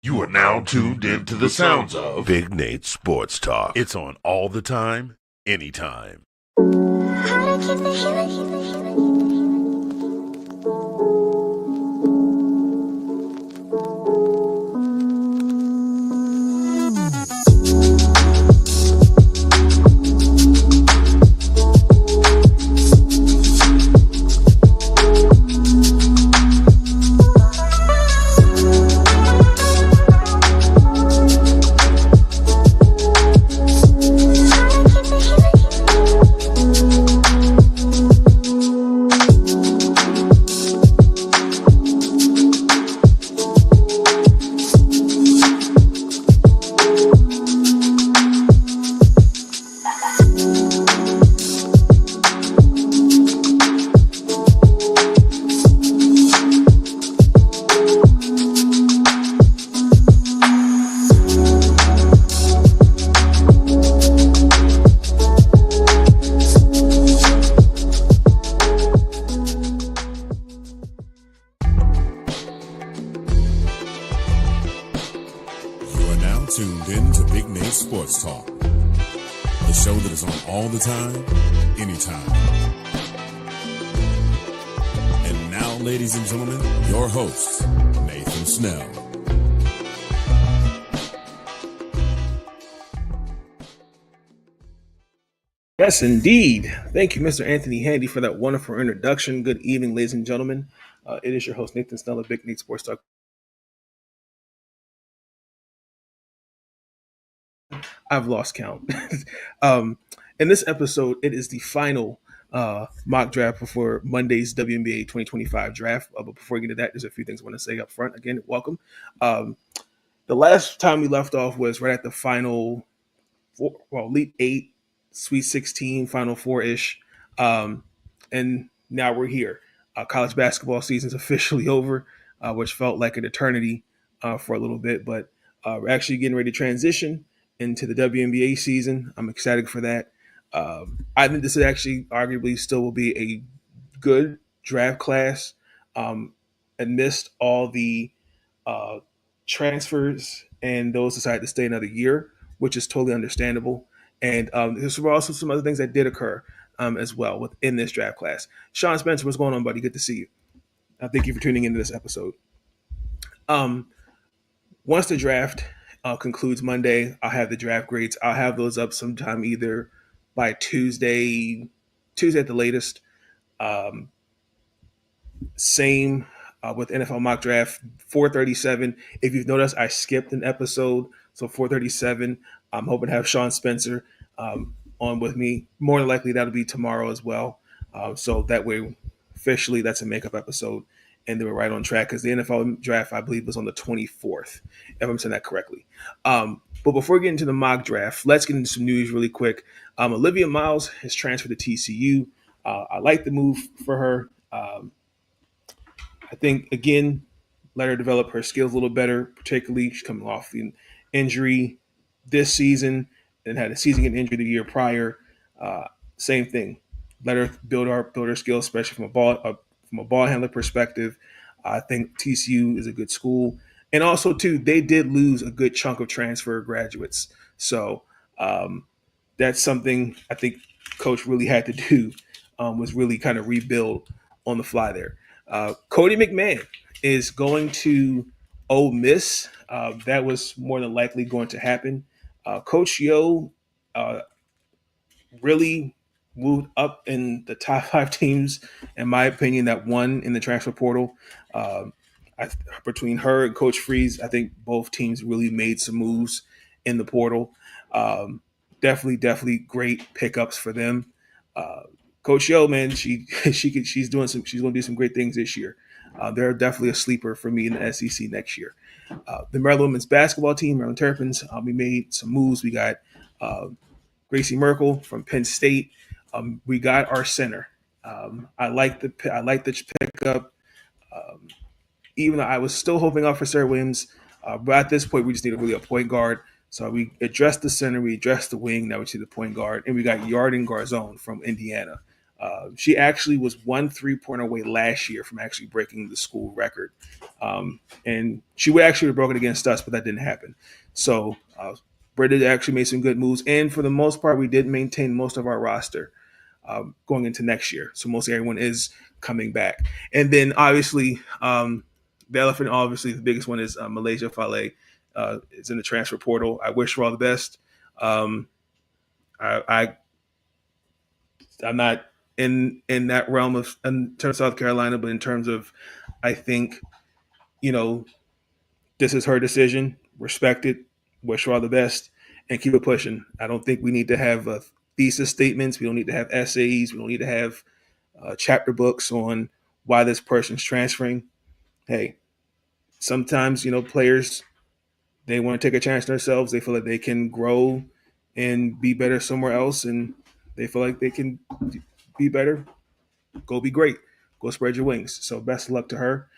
You are now tuned into the sounds of Big Nate Sports Talk. It's on all the time, anytime. How to keep the human. Tuned in to Big Nate Sports Talk, the show that is on all the time, anytime. And now, ladies and gentlemen, your host, Nathan Snell. Yes, indeed. Thank you, Mr. Anthony Handy, for that wonderful introduction. Good evening, ladies and gentlemen. It is your host, Nathan Snell of Big Nate Sports Talk. I've lost count. In this episode, it is the final mock draft before Monday's WNBA 2025 draft. But before we get to that, there's a few things I want to say up front. Again, welcome. The last time we left off was right at the final, Elite 8, Sweet 16, Final 4-ish. And now we're here. College basketball season is officially over, which felt like an eternity for a little bit. But we're actually getting ready to transition into the WNBA season. I'm excited for that. I think this is actually arguably still will be a good draft class amidst all the transfers and those decided to stay another year, which is totally understandable. And there's also some other things that did occur as well within this draft class. Sean Spencer, what's going on, buddy? Good to see you. Thank you for tuning into this episode. Once the draft concludes Monday, I'll have the draft grades. I'll have those up sometime either by Tuesday at the latest. Same with NFL mock draft 437. If you've noticed, I skipped an episode, so 437. I'm hoping to have Sean Spencer on with me. More than likely, that'll be tomorrow as well. So that way, officially, that's a makeup episode. And they were right on track because the NFL draft, I believe, was on the 24th, if I'm saying that correctly. But before we get into the mock draft, let's get into some news really quick. Olivia Miles has transferred to TCU. I like the move for her. I think, again, let her develop her skills a little better, particularly she's coming off an injury this season and had a season-ending injury the year prior. Same thing. Let her build her skills, especially from a ball handler perspective. I think TCU is a good school. And also, too, they did lose a good chunk of transfer graduates. So that's something I think Coach really had to do was really kind of rebuild on the fly there. Cody McMahon is going to Ole Miss. That was more than likely going to happen. Coach Yo really moved up in the top 5 teams, in my opinion, that won in the transfer portal. Between her and Coach Freeze, I think both teams really made some moves in the portal. Definitely great pickups for them. Coach Yo, man, she's going to do some great things this year. They're definitely a sleeper for me in the SEC next year. The Maryland women's basketball team, Maryland Terrapins, we made some moves. We got Gracie Merkel from Penn State. We got our center. I like the pickup. Even though I was still hoping out for Sarah Williams, but at this point we just need a point guard. So we addressed the center, we addressed the wing. Now we see the point guard, and we got Yarden Garzone from Indiana. She actually was 1 3-pointer away last year from actually breaking the school record. And she would actually have broken against us, but that didn't happen. So Britta actually made some good moves. And for the most part, we did maintain most of our roster going into next year. So mostly everyone is coming back. And then obviously, the elephant, obviously the biggest one is Malaysia Fale is in the transfer portal. I wish her all the best. I'm not in that realm of in terms of South Carolina, but in terms of, I think, this is her decision. Respect it. Wish her all the best, and keep it pushing. I don't think we need to have thesis statements. We don't need to have essays. We don't need to have chapter books on why this person's transferring. Hey, sometimes players, they want to take a chance on themselves. They feel like they can grow and be better somewhere else, and they feel like they can be better. Go be great. Go spread your wings. So best of luck to her.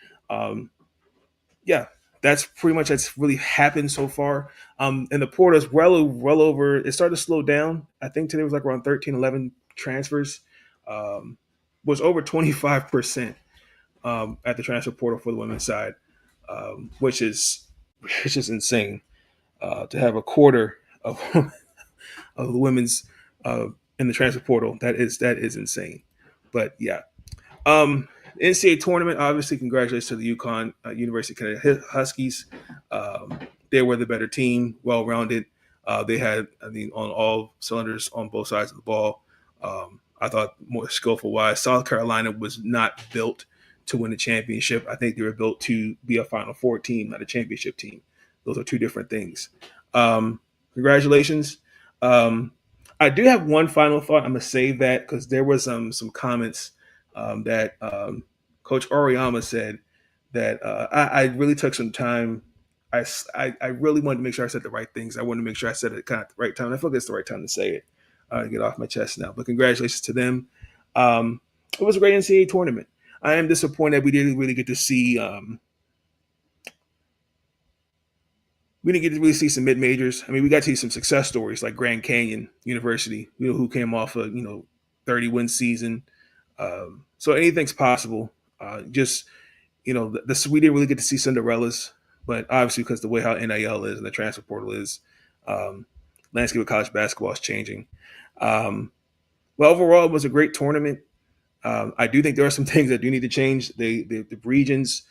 Yeah, that's pretty much that's really happened so far. And the portal's well over. It started to slow down. I think today was like around 13, 11 transfers. Was over 25% at the transfer portal for the women's side, which is insane. To have a quarter of of the women's in the transfer portal, that is insane. But yeah, NCAA tournament, obviously, congratulations to the UConn University of Connecticut Huskies. They were the better team, well-rounded. They had, on all cylinders on both sides of the ball. I thought more skillful-wise. South Carolina was not built to win a championship. I think they were built to be a Final Four team, not a championship team. Those are two different things. Congratulations. I do have one final thought. I'm going to save that because there was some comments that Coach Oriyama said that I really took some time. I really wanted to make sure I said the right things. I wanted to make sure I said it kind of at the right time. I feel like it's the right time to say it. Get off my chest now. But congratulations to them. It was a great NCAA tournament. I am disappointed we didn't really get to see we didn't get to really see some mid-majors. I mean, we got to see some success stories like Grand Canyon University, who came off a 30-win season. So anything's possible. Just we didn't really get to see Cinderellas, but obviously because the way how NIL is and the transfer portal is, landscape of college basketball is changing. Well, overall, it was a great tournament. I do think there are some things that do need to change. The regions,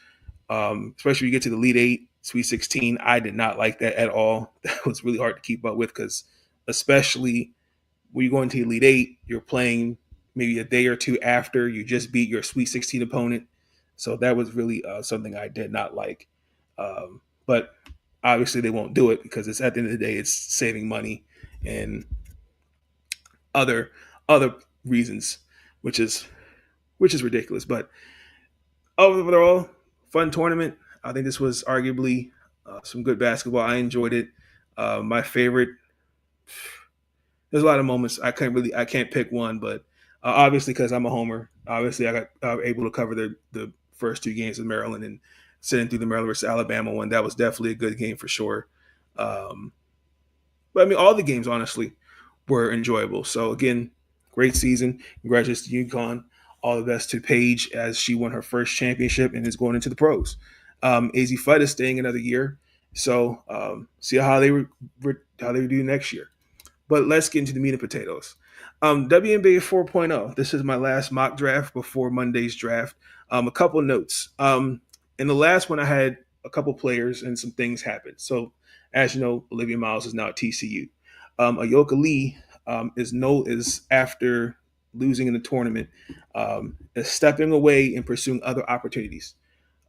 especially when you get to the Elite Eight, Sweet 16, I did not like that at all. That was really hard to keep up with because especially when you go into Elite Eight, you're playing maybe a day or two after you just beat your Sweet 16 opponent. So that was really something I did not like. But obviously they won't do it because it's at the end of the day, it's saving money and other reasons, which is ridiculous. But overall, fun tournament. I think this was arguably some good basketball. I enjoyed it. My favorite. There's a lot of moments. I can't pick one, but obviously because I'm a homer, obviously I got able to cover the first two games of Maryland and sitting through the Maryland versus Alabama one. That was definitely a good game for sure. But I mean, all the games honestly were enjoyable. So again, great season. Congratulations to UConn. All the best to Paige as she won her first championship and is going into the pros. AZ Fudd is staying another year, so see how they do next year. But let's get into the meat and potatoes. WNBA 4.0. This is my last mock draft before Monday's draft. A couple notes. In the last one, I had a couple players and some things happened. So, as you know, Olivia Miles is now at TCU. Ayoka Lee is after losing in the tournament, is stepping away and pursuing other opportunities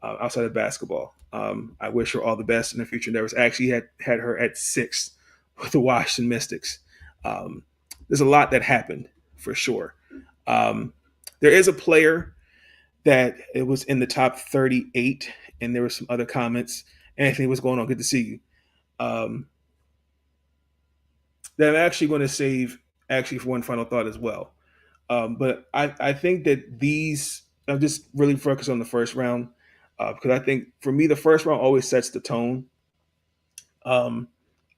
outside of basketball. I wish her all the best in the future endeavors. I actually had her at 6 with the Washington Mystics. There's a lot that happened for sure. There is a player that it was in the top 38, and there were some other comments. Anthony, what's going on? Good to see you. That I'm actually going to save for one final thought as well. But I think that I'm just really focused on the first round because I think for me, the first round always sets the tone.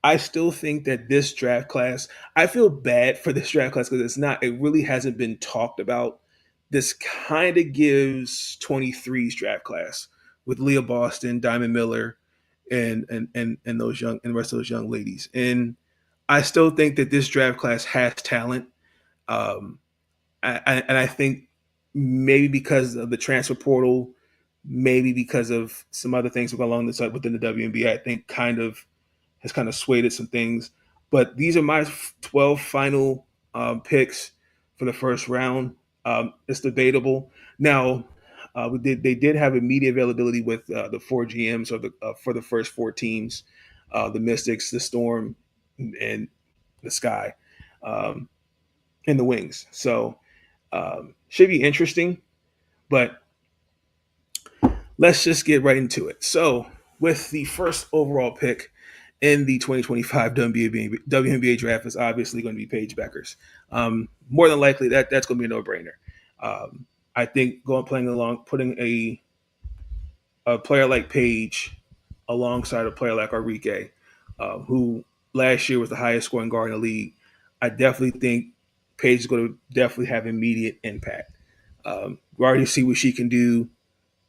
I still think that this draft class, I feel bad for this draft class because it really hasn't been talked about. This kind of gives 23's draft class with Leah Boston, Diamond Miller, and those young and the rest of those young ladies. And I still think that this draft class has talent. Um, and I think maybe because of the transfer portal, maybe because of some other things going along the side within the WNBA, I think has kind of swayed some things. But these are my 12 final picks for the first round. It's debatable. Now, they did have immediate availability with the four GMs for the first four teams, the Mystics, the Storm, and the Sky, um, and the Wings. So should be interesting. But let's just get right into it. So with the first overall pick in the 2025 WNBA draft is obviously going to be Paige Beckers. More than likely, that's going to be a no-brainer. I think putting a player like Paige alongside a player like Enrique, who last year was the highest scoring guard in the league, I definitely think Paige is going to definitely have immediate impact. We already see what she can do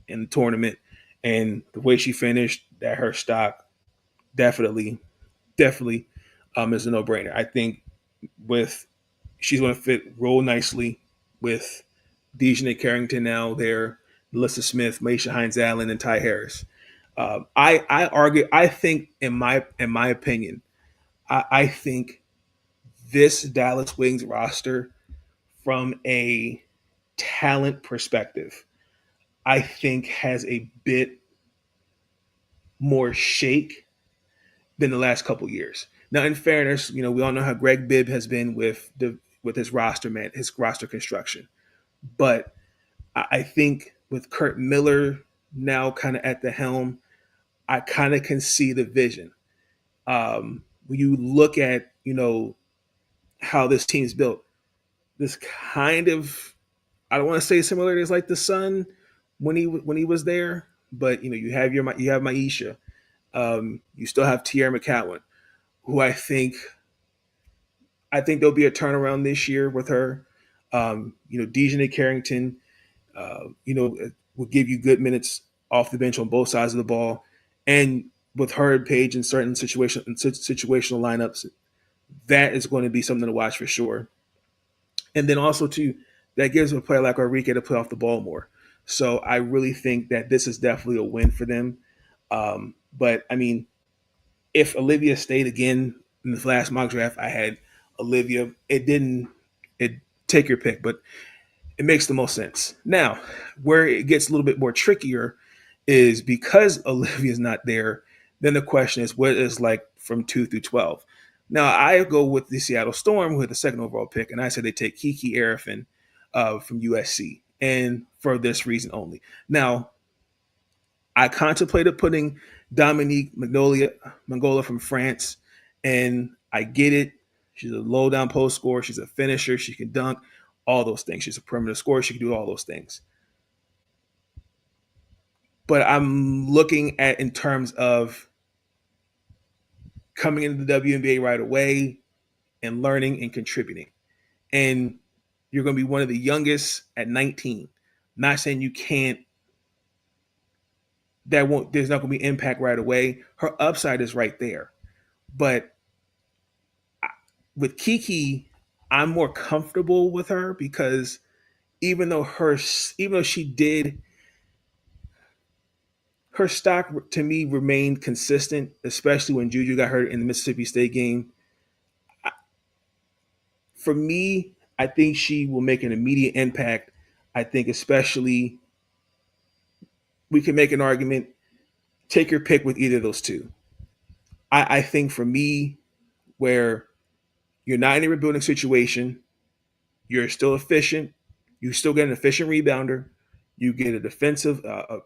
in the tournament, and the way she finished, that her stock definitely is a no brainer. I think with she's going to fit real nicely with Dejanay Carrington now there, Melissa Smith, Maisha Hines Allen, and Ty Harris. I think in my opinion, I think this Dallas Wings roster from a talent perspective, I think has a bit more shake than the last couple years. Now, in fairness, we all know how Greg Bibb has been with his roster construction. But I think with Kurt Miller now kind of at the helm, I kind of can see the vision. When you look at how this team's built, this kind of, I don't want to say similarities like the Sun when he was there, but you have Maisha, you still have Tierra McCowan, who I think there'll be a turnaround this year with her. Dejanay Carrington, will give you good minutes off the bench on both sides of the ball, and with her and Paige in certain situational lineups, that is going to be something to watch for sure. And then also too, that gives a player like Enrique to play off the ball more. So I really think that this is definitely a win for them. But I mean, if Olivia stayed again in the last mock draft, I had Olivia. It take your pick, but it makes the most sense. Now, where it gets a little bit more trickier is because Olivia's not there, then the question is what is like from 2 through 12. Now, I go with the Seattle Storm, who had the second overall pick, and I said they take Kiki Arifin from USC, and for this reason only. Now, I contemplated putting Dominique Mangola from France, and I get it. She's a low down post scorer. She's a finisher. She can dunk, all those things. She's a perimeter scorer. She can do all those things. But I'm looking at in terms of coming into the WNBA right away and learning and contributing. And you're going to be one of the youngest at 19. Not saying you can't. There's not going to be impact right away. Her upside is right there. But with Kiki, I'm more comfortable with her because even though she did, her stock to me remained consistent, especially when Juju got hurt in the Mississippi State game. For me, I think she will make an immediate impact. I think especially we can make an argument, take your pick with either of those two. I think for me, where you're not in a rebuilding situation, you're still efficient, you still get an efficient rebounder, you get a defensive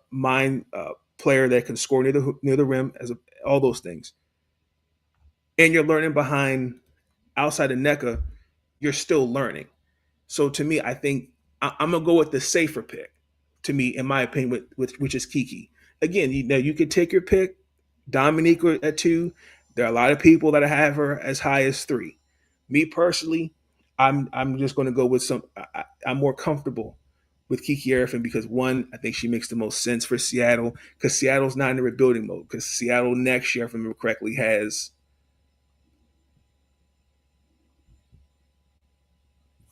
mind player that can score near the rim, all those things. And you're learning behind outside of NECA, you're still learning. So to me, I think I'm gonna go with the safer pick. To me, in my opinion, which is Kiki. Again, you could take your pick, Dominique at 2, There are a lot of people that have her as high as 3. Me personally, I'm just going to go with I'm more comfortable with Kiki Arifin because one, I think she makes the most sense for Seattle because Seattle's not in the rebuilding mode. Because Seattle next year, if I remember correctly, has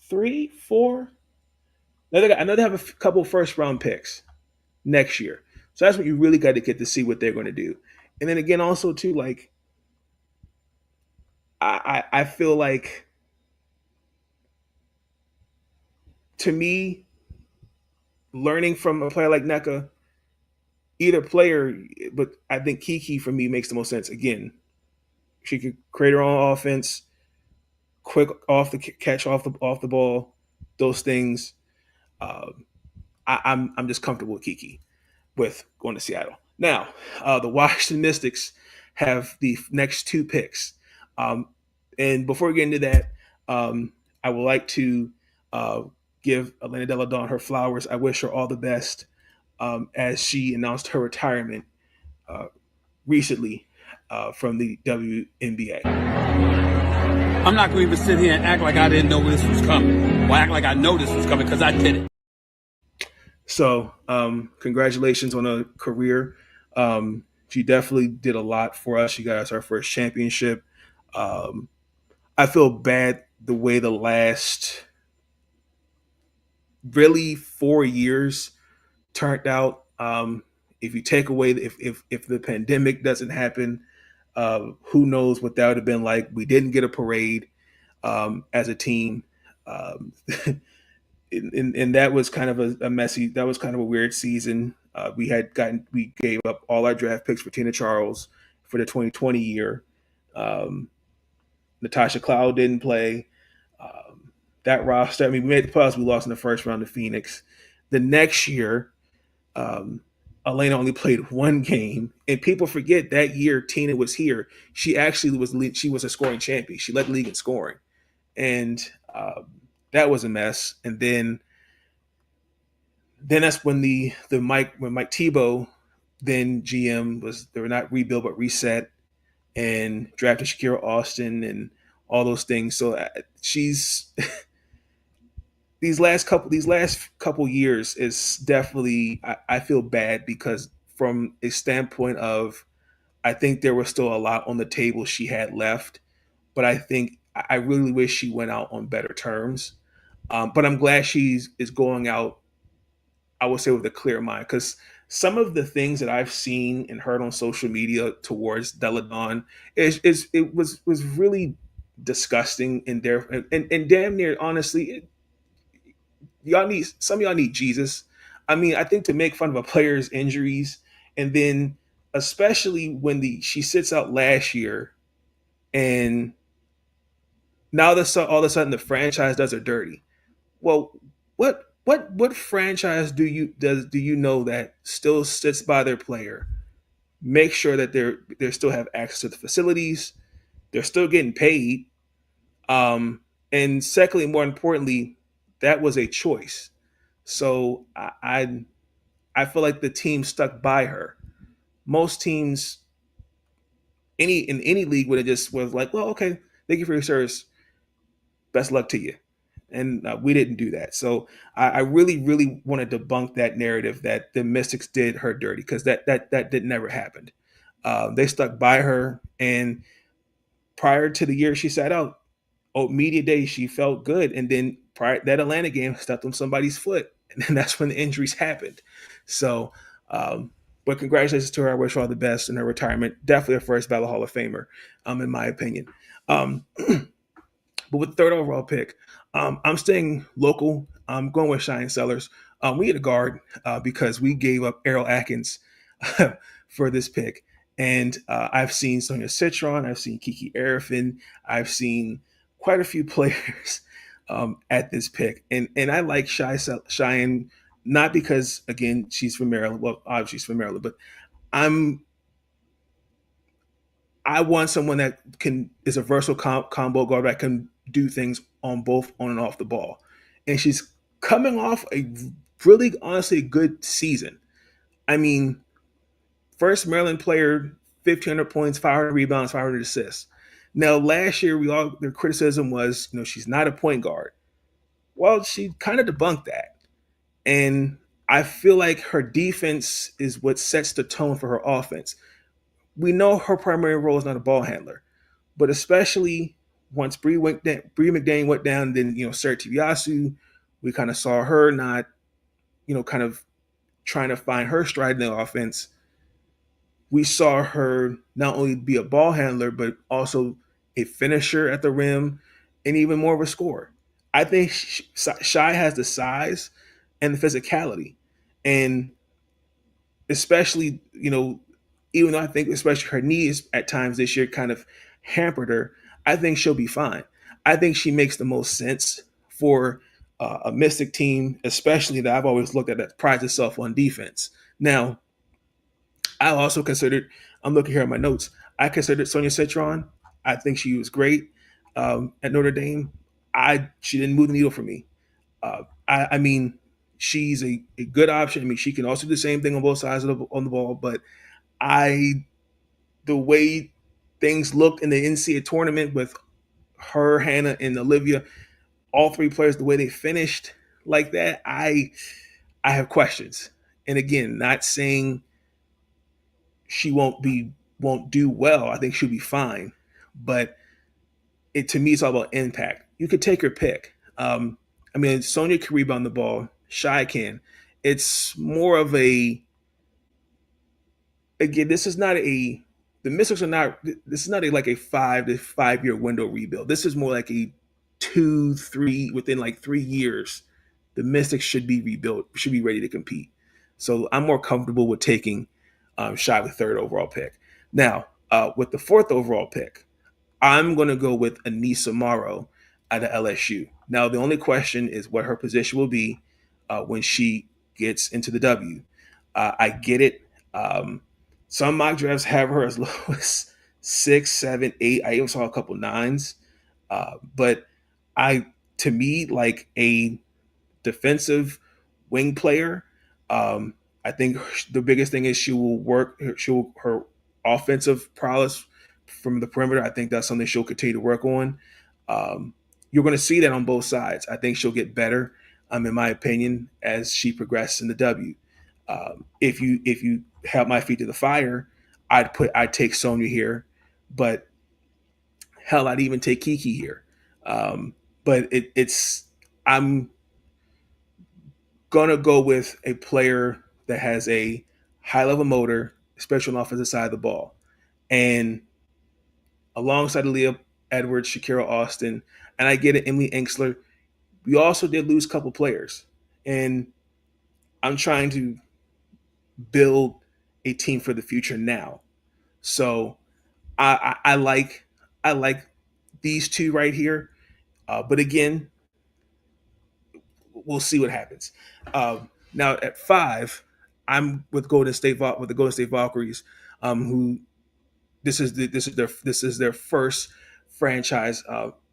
3, 4. I know they have a couple first round picks next year, so that's what you really got to get to see what they're going to do. And then again, also too, like I feel like to me, learning from a player like NECA, either player, but I think Kiki for me makes the most sense. Again, she could create her own offense, quick off the catch off the ball, those things. Um, I'm just comfortable with Kiki with going to Seattle. Now, the Washington Mystics have the next 2 picks, and before we get into that, I would like to uh, give Elena Delle Donne her flowers. I wish her all the best as she announced her retirement uh, recently from the WNBA. I'm not going to even sit here and act like I didn't know this was coming, or act like I know this was coming because I did it. So, congratulations on a career. She definitely did a lot for us. She got us our first championship. I feel bad the way the last really 4 years turned out. If you take away if the pandemic doesn't happen, who knows what that would have been like? We didn't get a parade as a team. Um, and that was kind of a messy. That was kind of a weird season. We gave up all our draft picks for Tina Charles for the 2020 year. Natasha Cloud didn't play. That roster. I mean, we made the playoffs. We lost in the first round to Phoenix. The next year, Elena only played 1 game, and people forget that year Tina was here. She actually was a scoring champion. She led the league in scoring, and that was a mess. And then that's when when Mike Tebow, then GM, they were not rebuild but reset and drafted Shakira Austin and all those things. So she's these last couple years is definitely I feel bad because from a standpoint of I think there was still a lot on the table she had left, but I think I really wish she went out on better terms. But I'm glad is going out, I would say, with a clear mind because some of the things that I've seen and heard on social media towards Delle Donne was really disgusting and damn near honestly, some of y'all need Jesus. I mean, I think to make fun of a player's injuries and then especially when she sits out last year and now all of a sudden the franchise does her dirty. Well, what franchise do you know that still sits by their player, make sure that they still have access to the facilities, they're still getting paid, and secondly, more importantly, that was a choice. So I feel like the team stuck by her. Most teams, in any league, would have just was like, well, okay, thank you for your service, best luck to you. And we didn't do that. So I really, really want to debunk that narrative that the Mystics did her dirty because that did never happened. They stuck by her, and prior to the year she sat out, media day she felt good, and then prior that Atlanta game stepped on somebody's foot, and then that's when the injuries happened. So, but congratulations to her. I wish her all the best in her retirement. Definitely a first ballot Hall of Famer, in my opinion. But with the 3rd overall pick, I'm staying local. I'm going with Cheyenne Sellers. We need a guard because we gave up Errol Atkins for this pick. And I've seen Sonia Citron. I've seen Kiki Arifin. I've seen quite a few players at this pick. And I like Cheyenne, not because, again, she's from Maryland. Well, obviously she's from Maryland, but I want someone that is a versatile combo guard that can do things on and off the ball. And she's coming off a really, honestly good season. I mean, first Maryland player 1,500 points, 500 rebounds, 500 assists. Now, last year, their criticism was, she's not a point guard. Well, she kind of debunked that. And I feel like her defense is what sets the tone for her offense. We know her primary role is not a ball handler, but especially once Bree McDaniel went down, then Sarah Tibiasu, we kind of saw her not, kind of trying to find her stride in the offense. We saw her not only be a ball handler, but also a finisher at the rim and even more of a scorer. I think Shy has the size and the physicality. And especially, even though I think especially her knees at times this year kind of hampered her, I think she'll be fine. I think she makes the most sense for a Mystic team, especially that I've always looked at that prides itself on defense. Now, I also considered, I'm looking here at my notes, I considered Sonia Citron. I think she was great at Notre Dame. She didn't move the needle for me. I mean, she's a good option. I mean, she can also do the same thing on both sides on the ball, but the way things looked in the NCAA tournament with her, Hannah, and Olivia, all three players, the way they finished like that, I have questions. And again, not saying she won't do well. I think she'll be fine. But to me, it's all about impact. You could take your pick. Sonia can rebound the ball. Shy can. It's more of again, this is not the Mystics are not, this is not like a 5 to 5 year window rebuild. This is more like a 2-3, within like 3 years, the Mystics should be rebuilt, should be ready to compete. So I'm more comfortable with taking Shy with 3rd overall pick. Now, with the 4th overall pick, I'm going to go with Anissa Morrow out of LSU. Now, the only question is what her position will be when she gets into the W. I get it. Some mock drafts have her as low as 6, 7, 8. I even saw a couple 9s. But to me, like a defensive wing player, I think the biggest thing is she will work her offensive prowess from the perimeter. I think that's something she'll continue to work on. You're going to see that on both sides. I think she'll get better, in my opinion, as she progresses in the W. If you held my feet to the fire, I'd take Sonia here, but hell, I'd even take Kiki here. But I'm gonna go with a player that has a high level motor, especially on the offensive side of the ball, and alongside Aaliyah Edwards, Shakira Austin, and I get it, Emily Enksler. We also did lose a couple players, and I'm trying to build a team for the future now. So I like these two right here, but again, we'll see what happens. Now at 5, I'm with the Golden State Valkyries, who this is their first franchise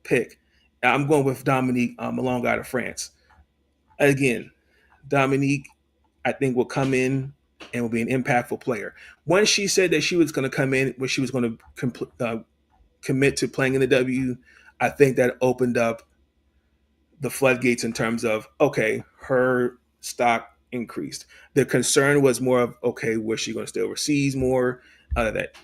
pick. I'm going with Dominique Malonga out of France. Again, Dominique, I think, will come in and will be an impactful player. Once she said that she was going to come in, when she was going to commit to playing in the W, I think that opened up the floodgates in terms of, okay, her stock increased. The concern was more of, okay, was she going to stay overseas more? That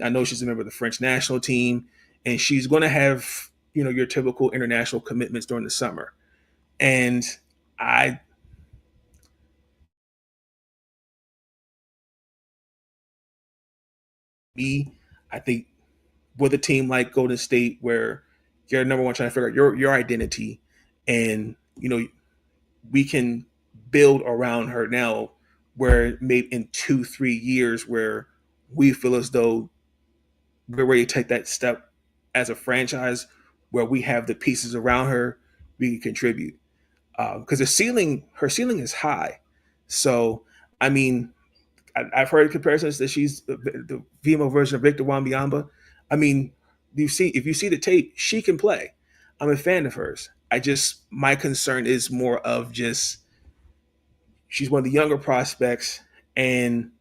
I know she's a member of the French national team, and she's going to have, your typical international commitments during the summer. And I think with a team like Golden State, where you're number one trying to figure out your identity, and we can build around her now, where maybe in 2-3 years where we feel as though we're ready to take that step as a franchise, where we have the pieces around her, we can contribute. Because her ceiling is high. So, I mean, I've heard comparisons that she's the female version of Victor Wembanyama. I mean, if you see the tape, she can play. I'm a fan of hers. My concern is more of just she's one of the younger prospects, and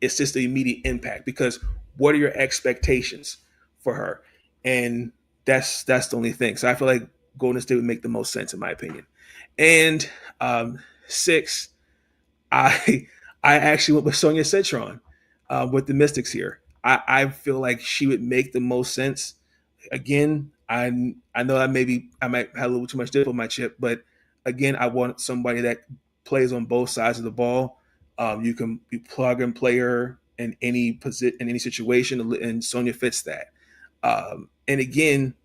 it's just the immediate impact. Because what are your expectations for her? And that's the only thing. So I feel like Golden State would make the most sense in my opinion. And 6, I I actually went with Sonia Citron with the Mystics here. I feel like she would make the most sense. Again, I know I might have a little too much dip on my chip, but again, I want somebody that plays on both sides of the ball. You plug and play her in any position in any situation, and Sonya fits that. And again,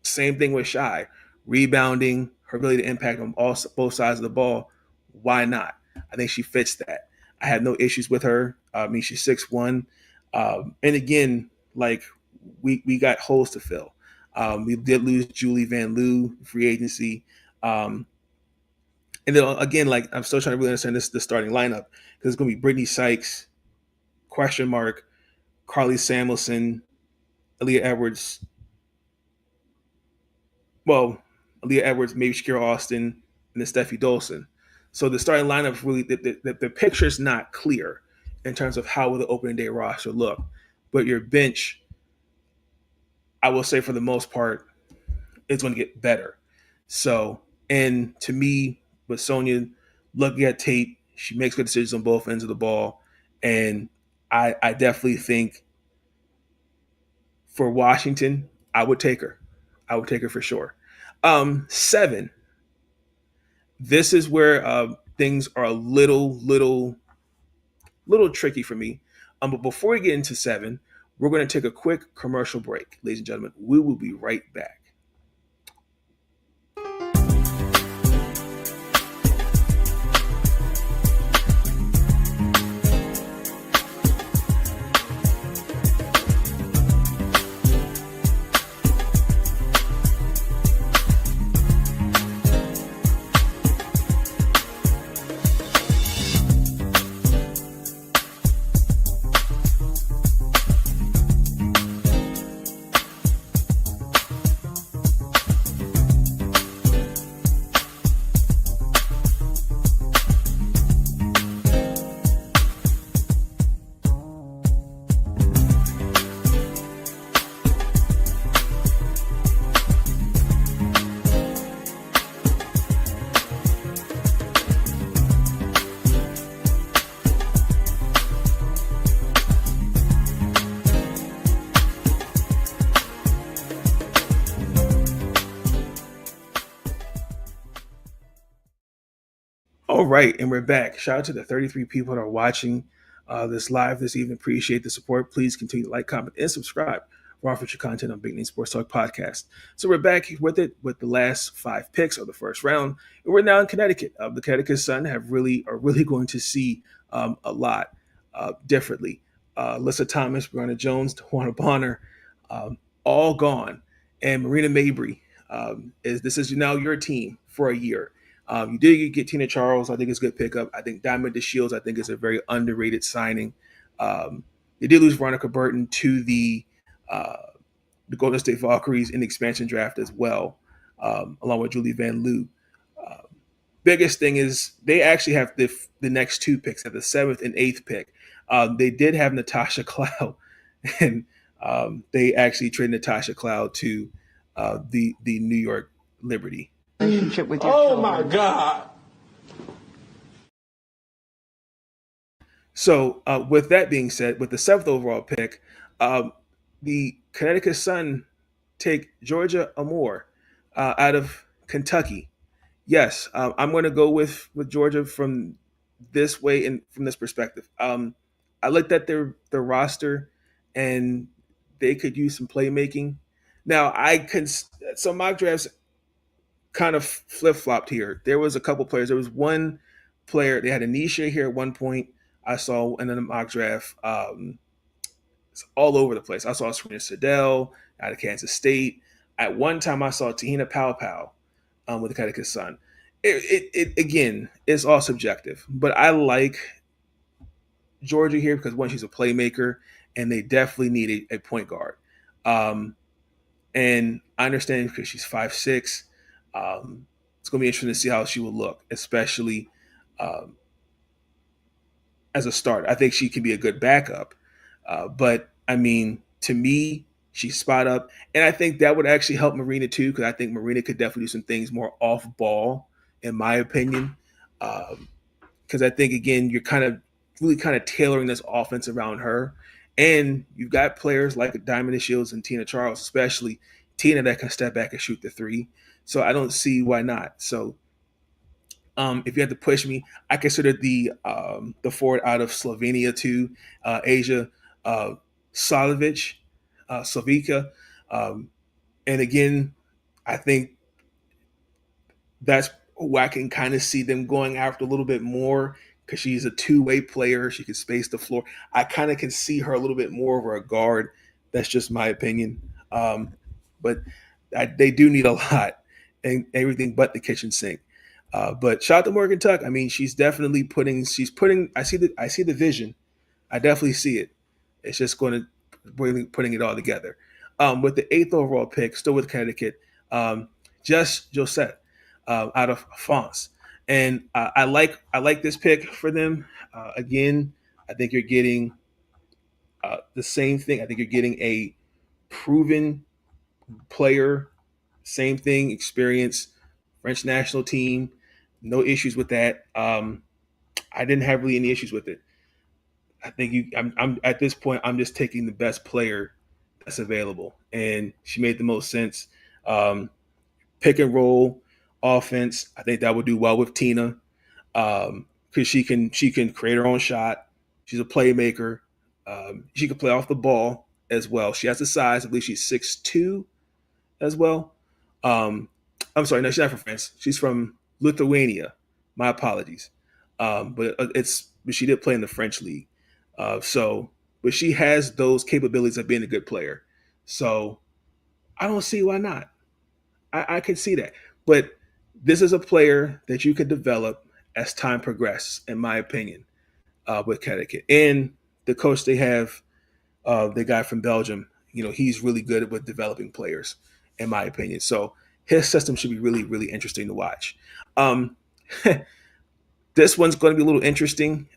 same thing with Shy, rebounding, her ability to impact on both sides of the ball. Why not? I think she fits that. I have no issues with her. I mean, she's 6'1", and again, like we got holes to fill. We did lose Julie Van Loo, free agency. And then again, like I'm still trying to really understand the starting lineup because it's going to be Brittany Sykes, question mark, Carly Samuelson, Aaliyah Edwards. Well, Aaliyah Edwards, maybe Shakira Austin, and then Steffi Dolson. So the starting lineup really the picture's not clear in terms of how will the opening day roster look. But your bench, I will say for the most part, is going to get better. So, and to me, with Sonya, looking at tape, she makes good decisions on both ends of the ball. And I definitely think for Washington, I would take her. I would take her for sure. 7. This is where things are a little tricky for me. But before we get into 7, we're going to take a quick commercial break, ladies and gentlemen. We will be right back. All right, and we're back. Shout out to the 33 people that are watching this live this evening. Appreciate the support. Please continue to like, comment, and subscribe for our future content on Big Name Sports Talk Podcast. So we're back with it with the last 5 picks of the first round. And we're now in Connecticut. The Connecticut Sun are really going to see a lot differently. Alyssa Thomas, Brianna Jones, Tawana Bonner, all gone. And Marina Mabry this is now your team for a year. You did get Tina Charles. I think it's a good pickup. I think Diamond DeShields, I think, is a very underrated signing. They did lose Veronica Burton to the Golden State Valkyries in the expansion draft as well, along with Julie Van Loo. Biggest thing is they actually have the next 2 picks at the 7th and 8th pick. They did have Natasha Cloud, and they actually traded Natasha Cloud to the New York Liberty. Relationship with your Oh children. my God. So with that being said, with the 7th overall pick, the Connecticut Sun take Georgia Amore out of Kentucky. Yes, I'm going to go with Georgia from this way and from this perspective. I looked at their roster, and they could use some playmaking. Now, some mock drafts kind of flip-flopped here. There was a couple players. There was one player, they had Anisha here at one point. I saw in the mock draft, it's all over the place. I saw Serena Siddell out of Kansas State. At one time, I saw Tahina Pau with the Connecticut Sun. It again, it's all subjective, but I like Georgia here because one, she's a playmaker, and they definitely need a point guard. And I understand because she's 5'6". It's going to be interesting to see how she will look, especially as a starter. I think she can be a good backup. But I mean, to me, she's spot up, and I think that would actually help Marina too, because I think Marina could definitely do some things more off ball, in my opinion. Because I think again, you're really kind of tailoring this offense around her, and you've got players like Diamond Shields and Tina Charles, especially Tina, that can step back and shoot the three. So I don't see why not. So if you had to push me, I consider the forward out of Slovenia too, Asia uh, Salovic, Slovica, um, and again, I think that's who I can kind of see them going after a little bit more because she's a two-way player. She can space the floor. I kind of can see her a little bit more over a guard. That's just my opinion. But they do need a lot and everything but the kitchen sink. But shout out to Morgan Tuck. I mean, she's definitely putting. She's putting. I see the vision. I definitely see it. It's just going to really putting it all together. With the eighth overall pick, still with Connecticut, just Josette out of France, and I like this pick for them. Again, I think you're getting the same thing. I think you're getting a proven player, same thing, experience, French national team, no issues with that. I didn't have really any issues with it. I think I'm at this point. I'm just taking the best player that's available, and she made the most sense. Um, Pick and roll offense. I think that would do well with Tina because she can create her own shot. She's a playmaker. She can play off the ball as well. She has the size. I believe she's 6'2" as well. Um, I'm sorry, no, she's not from France. She's from Lithuania. My apologies. But she did play in the French league. But she has those capabilities of being a good player. So I don't see why not. I can see that. But this is a player that you could develop as time progresses, in my opinion, with Connecticut. And the coach they have, the guy from Belgium, he's really good with developing players, in my opinion. So his system should be really, really interesting to watch. Um, this one's going to be a little interesting.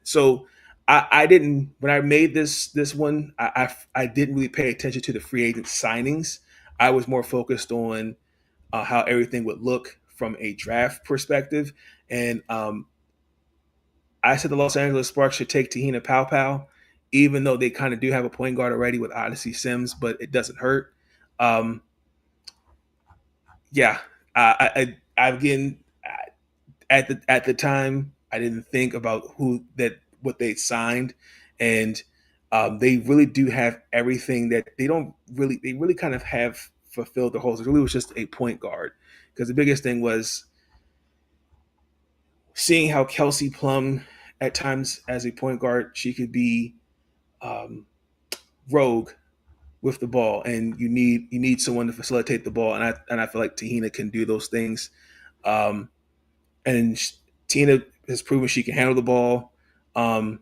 So I didn't when I made this one, I didn't really pay attention to the free agent signings. I was more focused on how everything would look from a draft perspective, and I said the Los Angeles Sparks should take Tahina Pow, even though they kind of do have a point guard already with Odyssey Sims, but it doesn't hurt. Um, yeah, again, at the time I didn't think about what they signed, and they really do have everything that they really kind of have fulfilled the holes. It really was just a point guard because the biggest thing was seeing how Kelsey Plum at times as a point guard she could be um, rogue with the ball, and you need someone to facilitate the ball, and I feel like Tahina can do those things. Um, and Tina has proven she can handle the ball. Um,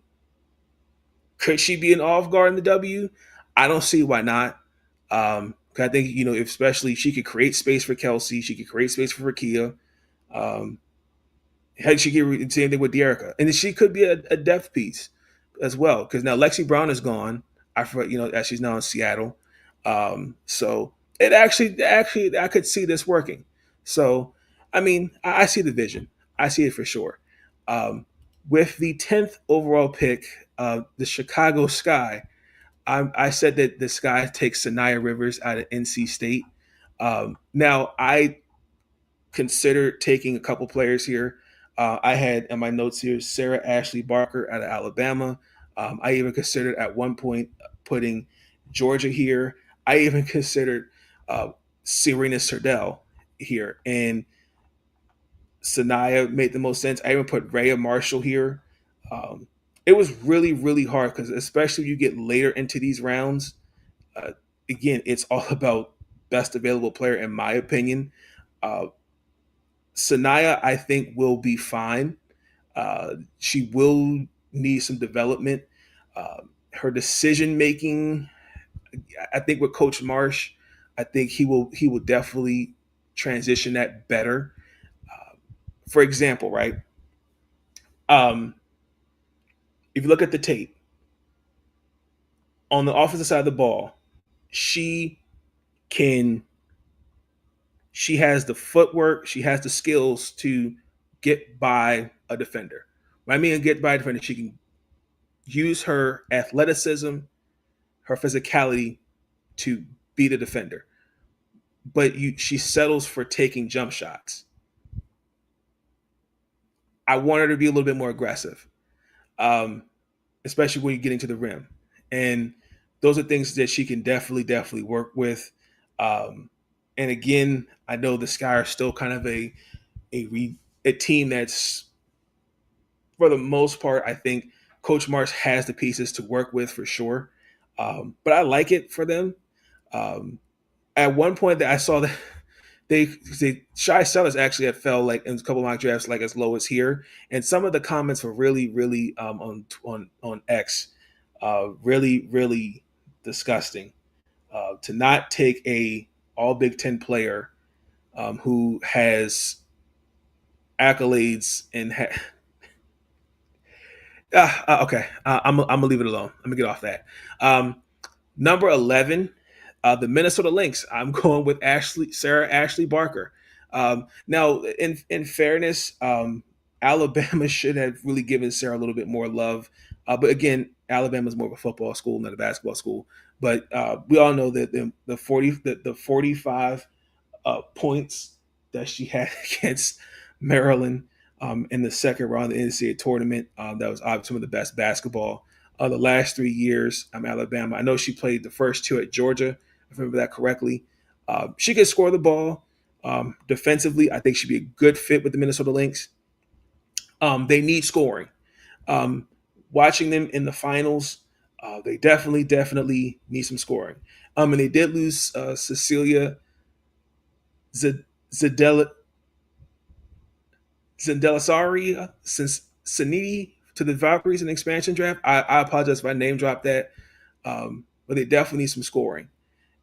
could she be an off guard in the W? I don't see why not. 'Cause I think especially she could create space for Kelsey, she could create space for Rakia. Um, she could same thing with Dearica, and she could be a depth piece as well. Because now Lexi Brown is gone. I forgot, as she's now in Seattle. So it actually, I could see this working. So, I mean, I see the vision. I see it for sure. Um, with the 10th overall pick, the Chicago Sky, I said that the Sky takes Sanaya Rivers out of NC State. Now, I considered taking a couple players here. I had in my notes here Sarah Ashley Barker out of Alabama. I even considered at one point putting Georgia here. I even considered Serena Serdell here, and Sanaya made the most sense. I even put Rhea Marshall here. It was really, really hard because especially when you get later into these rounds, uh, again, it's all about best available player, in my opinion. Uh, Sanaya, I think, will be fine. She will need some development. Her decision making, I think, with Coach Marsh, I think he will definitely transition that better. For example, right? Um, if you look at the tape, on the offensive side of the ball, she has the footwork, she has the skills to get by a defender. When I mean get by a defender, she can use her athleticism, her physicality to beat a defender. But she settles for taking jump shots. I want her to be a little bit more aggressive, especially when you're getting to the rim. And those are things that she can definitely work with. And again, I know the Sky are still kind of a team that's, for the most part, I think Coach Marsh has the pieces to work with for sure. But I like it for them. At one point that I saw that they Shy Sellers actually had fell like in a couple of mock drafts like as low as here, and some of the comments were really on X, really disgusting. To not take a All Big Ten player who has accolades and okay, I'm gonna leave it alone. I'm gonna get off that. Number 11, the Minnesota Lynx. I'm going with Sarah Ashley Barker. Now, in fairness, Alabama should have really given Sarah a little bit more love. But again, Alabama is more of a football school, not a basketball school. But we all know that the 45 points that she had against Maryland in the second round of the NCAA tournament, that was obviously some of the best basketball. The last 3 years, Alabama. I know she played the first two at Georgia, if I remember that correctly. She can score the ball. Defensively, I think she'd be a good fit with the Minnesota Lynx. They need scoring. Watching them in the finals, they definitely need some scoring. And they did lose Cecilia Zendelasari since Saniti to the Valkyries in the expansion draft. I apologize if I name dropped that. But they definitely need some scoring.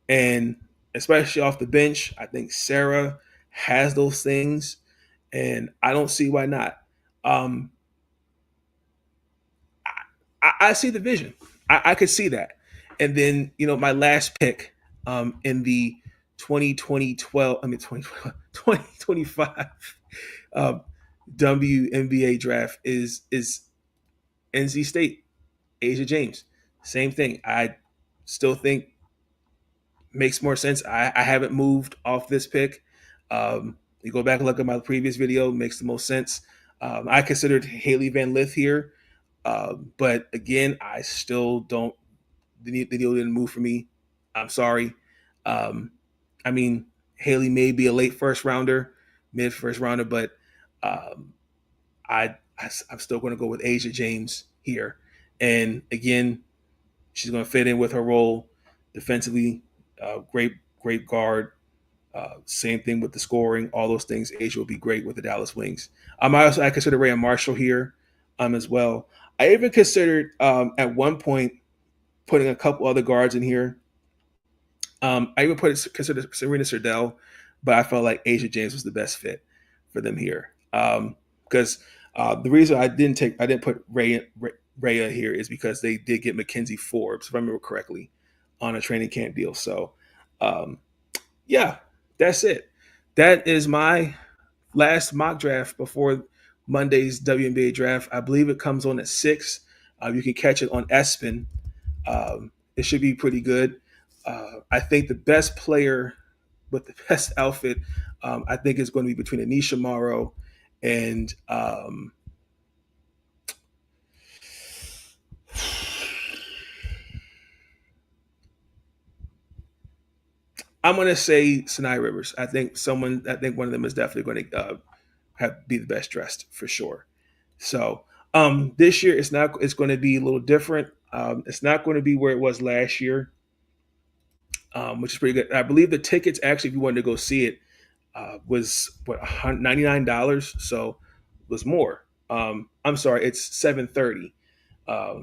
And especially off the bench, I think Sarah has those things, and I don't see why not. I see the vision. I could see that. And then, my last pick in the 2025 WNBA draft is NC State, Asia James. Same thing. I still think makes more sense. I haven't moved off this pick. You go back and look at my previous video, makes the most sense. I considered Haley Van Lith here. But again, I still don't. The deal didn't move for me. I'm sorry. Haley may be a late first rounder, mid first rounder, but I'm still going to go with Asia James here. And again, she's going to fit in with her role defensively. Great guard. Same thing with the scoring. All those things. Asia will be great with the Dallas Wings. I consider Rhea Marshall here as well. I even considered at one point putting a couple other guards in here. I even considered Serena Serdell, but I felt like Asia James was the best fit for them here. Because the reason I didn't put Rhea here is because they did get Mackenzie Forbes, if I remember correctly, on a training camp deal. So, yeah, that's it. That is my last mock draft before Monday's WNBA draft. I believe it comes on at 6. You can catch it on ESPN. It should be pretty good. I think the best player with the best outfit, I think is going to be between Anisha Morrow and I'm going to say Sinai Rivers. I think one of them is definitely going to be the best dressed for sure. So this year it's going to be a little different. It's not going to be where it was last year, which is pretty good. I believe the tickets actually, if you wanted to go see it, was $99. So it was more. I'm sorry, it's 7:30.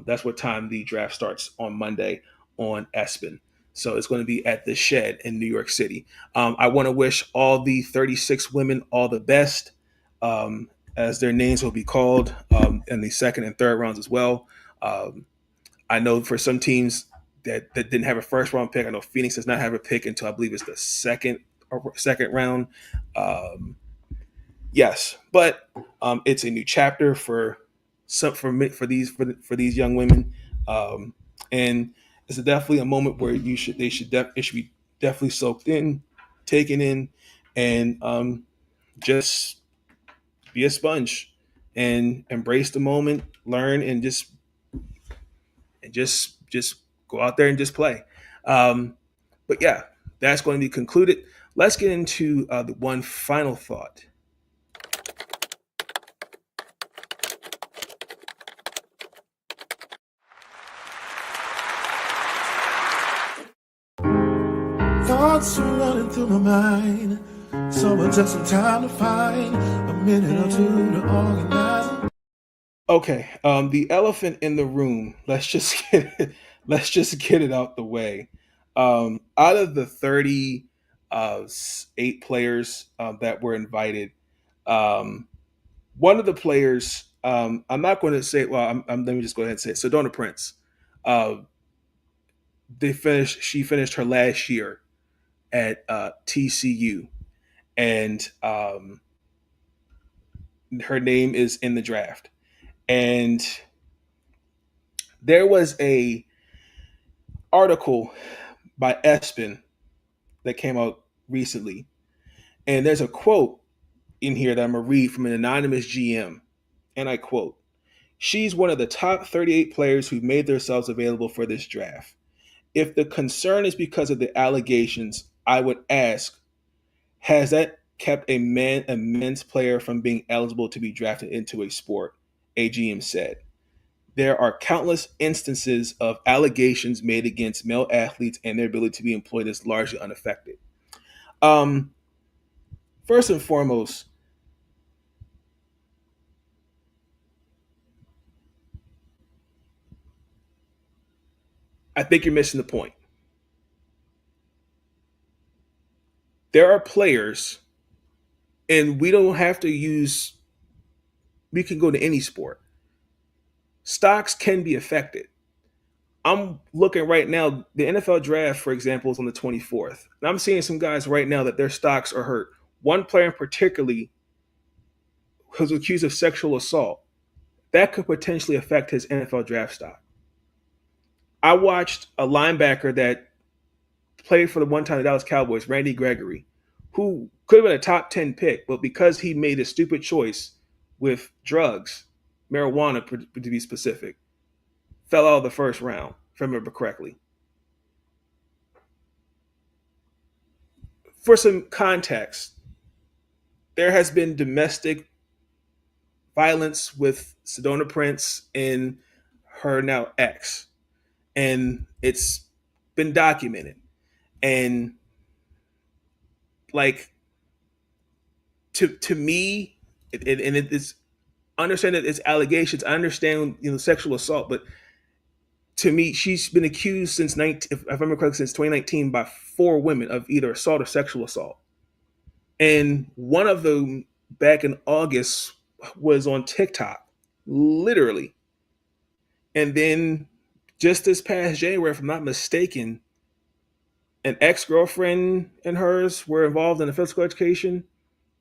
That's what time the draft starts on Monday on ESPN. So it's going to be at the Shed in New York City. I want to wish all the 36 women all the best, as their names will be called in the second and third rounds as well. I know for some teams, that didn't have a first round pick. I know Phoenix does not have a pick until I believe it's the second round. Yes, but it's a new chapter for these young women, and it's definitely a moment where it should be definitely soaked in, taken in, and just be a sponge and embrace the moment, learn, and just go out there and just play. But yeah, that's going to be concluded. Let's get into the one final thought. Thoughts are running through my mind. Someone just some time to find a minute or two to organize. Okay, the elephant in the room. Let's just get it out the way. Out of the 38 players that were invited, one of the players, I'm not going to say. Well, let me just go ahead and say it. Sedona Prince. Uh, She finished her last year at TCU, and her name is in the draft. And there was a article by ESPN that came out recently, and there's a quote in here that I'm gonna read from an anonymous GM, and I quote: "She's one of the top 38 players who've made themselves available for this draft. If the concern is because of the allegations, I would ask, has that kept a men's player from being eligible to be drafted into a sport?" A GM said. "There are countless instances of allegations made against male athletes and their ability to be employed as largely unaffected." First and foremost, I think you're missing the point. There are players, and we don't have to we can go to any sport. Stocks can be affected. I'm looking right now, the NFL draft, for example, is on the 24th. And I'm seeing some guys right now that their stocks are hurt. One player in particularly was accused of sexual assault. That could potentially affect his NFL draft stock. I watched a linebacker that played for the one time the Dallas Cowboys, Randy Gregory, who could have been a top 10 pick, but because he made a stupid choice with drugs, marijuana to be specific, fell out of the first round, if I remember correctly. For some context, there has been domestic violence with Sedona Prince and her now ex, and it's been documented. And like to me, and it is understand that it's allegations. I understand sexual assault, but to me, she's been accused since if I remember correctly, since 2019 by 4 women of either assault or sexual assault. And one of them back in August was on TikTok, literally. And then just this past January, if I'm not mistaken, an ex-girlfriend and hers were involved in a physical education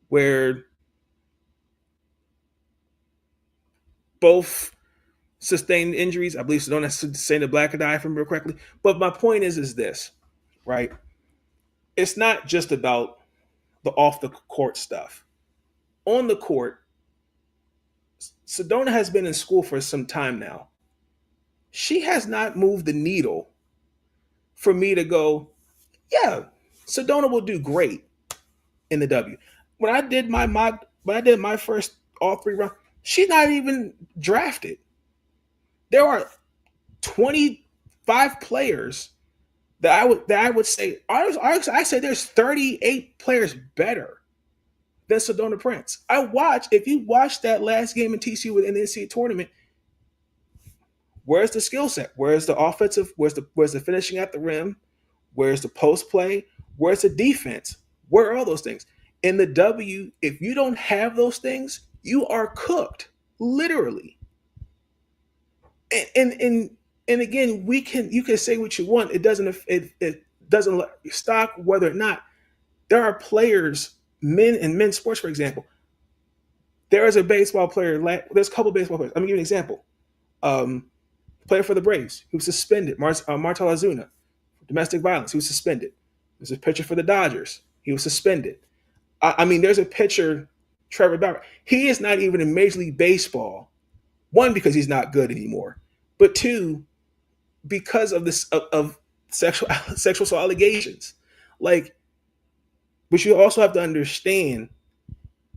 where both sustained injuries. I believe Sedona sustained a black eye, if I remember correctly. But my point is this, right? It's not just about the off the court stuff. On the court, Sedona has been in school for some time now. She has not moved the needle for me to go, yeah, Sedona will do great in the W. When I did my first all 3 rounds, she's not even drafted. There are 25 players that I would say I say there's 38 players better than Sedona Prince. If you watch that last game in TCU within the NCAA tournament, where's the skill set? Where's the offensive? Where's the finishing at the rim? Where's the post play? Where's the defense? Where are all those things? In the W, if you don't have those things, you are cooked, literally. And And again, you can say what you want. It doesn't stock whether or not there are players, men in men's sports, for example. There is a baseball player. There's a couple of baseball players. I'm gonna give you an example. Player for the Braves, he was suspended. Martel Ozuna, domestic violence, he was suspended. There's a pitcher for the Dodgers, he was suspended. I mean, there's a pitcher, Trevor Bauer. He is not even in Major League Baseball. One, because he's not good anymore, but two, because of this of sexual allegations. Like, but you also have to understand,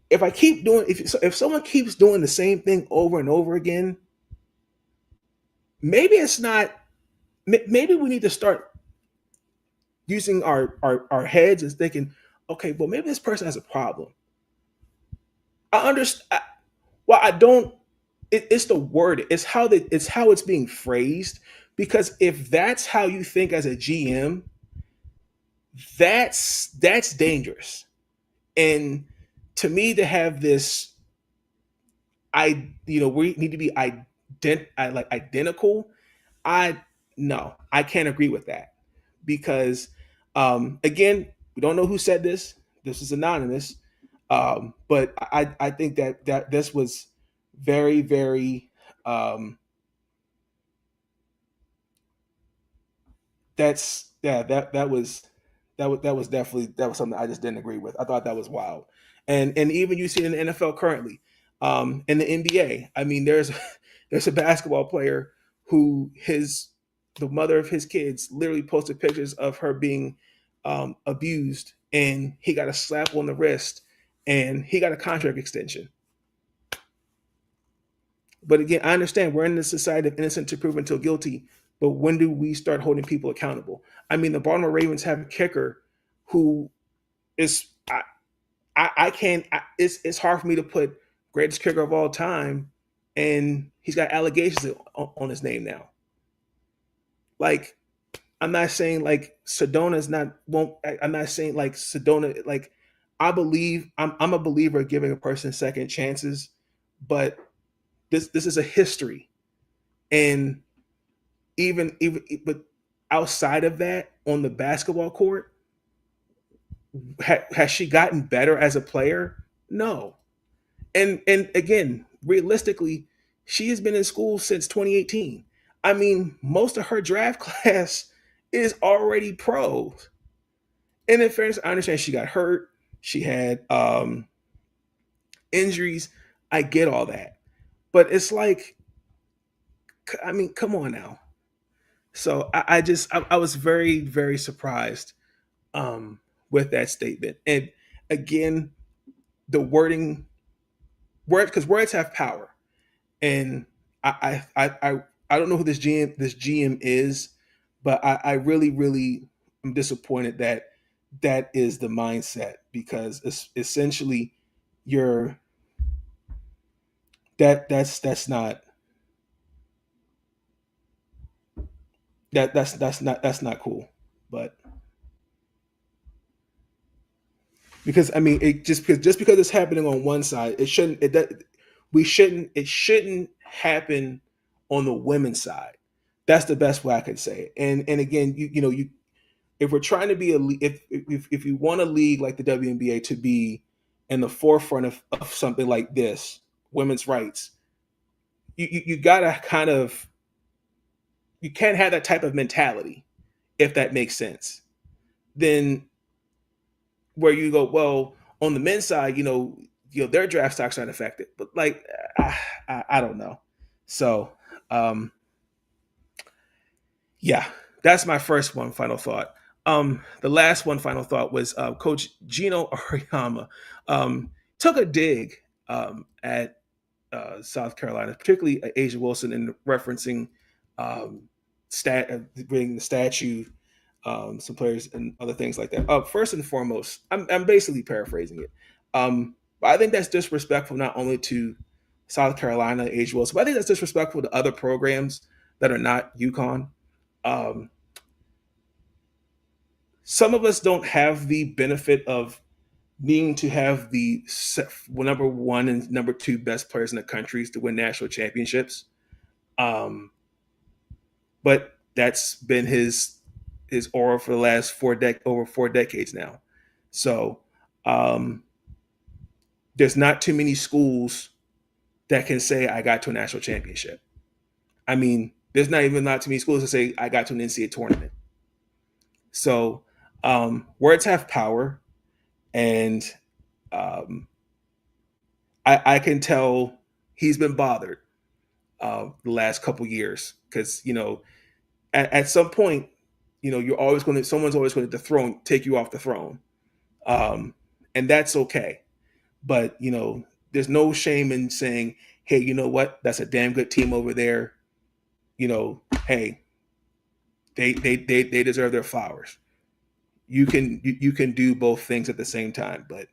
if someone keeps doing the same thing over and over again, maybe it's not. Maybe we need to start using our heads and thinking, okay, well, maybe this person has a problem. I understand. Well, I don't. It's the word. It's how it's being phrased. Because if that's how you think as a GM, that's dangerous. And to me, to have this, we need to be identical. I No, I can't agree with that because, again, we don't know who said this. This is anonymous, but I think that this was very, very. That's yeah that was definitely, that was something I just didn't agree with. I thought that was wild, and even you see it in the NFL currently, in the NBA. I mean, there's a basketball player who the mother of his kids literally posted pictures of her being abused, and he got a slap on the wrist, and he got a contract extension. But again, I understand we're in this society of innocent to prove until guilty. But when do we start holding people accountable? I mean, the Baltimore Ravens have a kicker who is I can't. It's hard for me to put greatest kicker of all time, and he's got allegations on his name now. Like, I'm not saying like Sedona's not won't. I'm not saying like Sedona. Like, I'm a believer of giving a person second chances, but this is a history, and even but outside of that, on the basketball court, has she gotten better as a player? No. And again, realistically, she has been in school since 2018. I mean, most of her draft class is already pros. And in fairness, I understand she got hurt. She had injuries. I get all that. But it's like, I mean, come on now. So I was very, very surprised with that statement. And again, the wording, because words have power. And I don't know who this GM is, but I really, really am disappointed that that is the mindset, because it's essentially you're that's not that's not cool. But because I mean, it just because it's happening on one side, it shouldn't happen on the women's side. That's the best way I could say it. And again, you if we're trying to be if you want a league like the WNBA to be in the forefront of something like this, women's rights, you gotta kind of, you can't have that type of mentality, if that makes sense. Then where you go, well, on the men's side, their draft stocks aren't affected, but like, I don't know. So, yeah, that's my first one. Final thought. The last one, final thought, was Coach Gino Auriemma took a dig at South Carolina, particularly Asia Wilson, in referencing bringing the statue, some players and other things like that. First and foremost, I'm basically paraphrasing it. But I think that's disrespectful not only to South Carolina, Asia Wilson, but I think that's disrespectful to other programs that are not UConn. Um, some of us don't have the benefit of needing to have the number one and number two best players in the countries to win national championships. But but that's been his aura for the last over 4 decades now. So there's not too many schools that can say I got to a national championship. I mean, there's not too many schools that say I got to an NCAA tournament. So words have power, and I can tell he's been bothered the last couple years because, at some point, someone's always going to take you off the throne. And that's okay. But, there's no shame in saying, hey, you know what? That's a damn good team over there. Hey, they deserve their flowers. You can do both things at the same time. But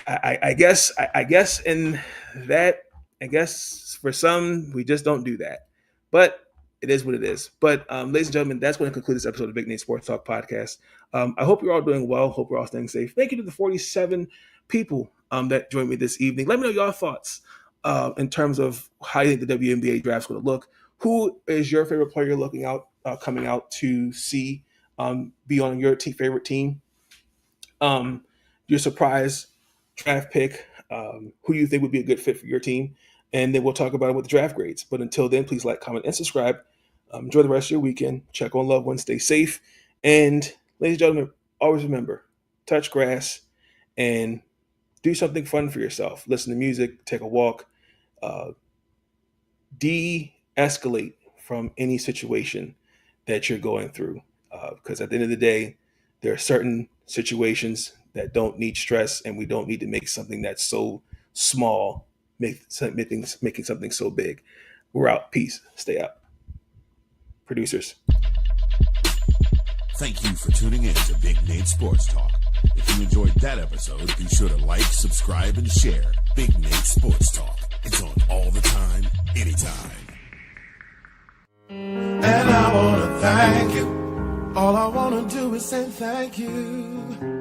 I guess for some, we just don't do that. But it is what it is. But ladies and gentlemen, that's going to conclude this episode of Big Nate Sports Talk Podcast. I hope you're all doing well. Hope we're all staying safe. Thank you to the 47 people that joined me this evening. Let me know your thoughts in terms of how you think the WNBA draft is going to look. Who is your favorite player looking out, coming out to see be on your favorite team? Your surprise draft pick, who you think would be a good fit for your team, and then we'll talk about it with the draft grades. But until then, please like, comment, and subscribe. Enjoy the rest of your weekend. Check on loved ones. Stay safe. And ladies and gentlemen, always remember, touch grass and do something fun for yourself. Listen to music, take a walk, de-escalate from any situation that you're going through. Because at the end of the day, there are certain situations that don't need stress, and we don't need to make something that's so small, making something so big. We're out. Peace. Stay up. Producers. Thank you for tuning in to Big Nate Sports Talk. If you enjoyed that episode, be sure to like, subscribe, and share Big Nate Sports Talk. It's on all the time, anytime. And I want to thank you. All I want to do is say thank you.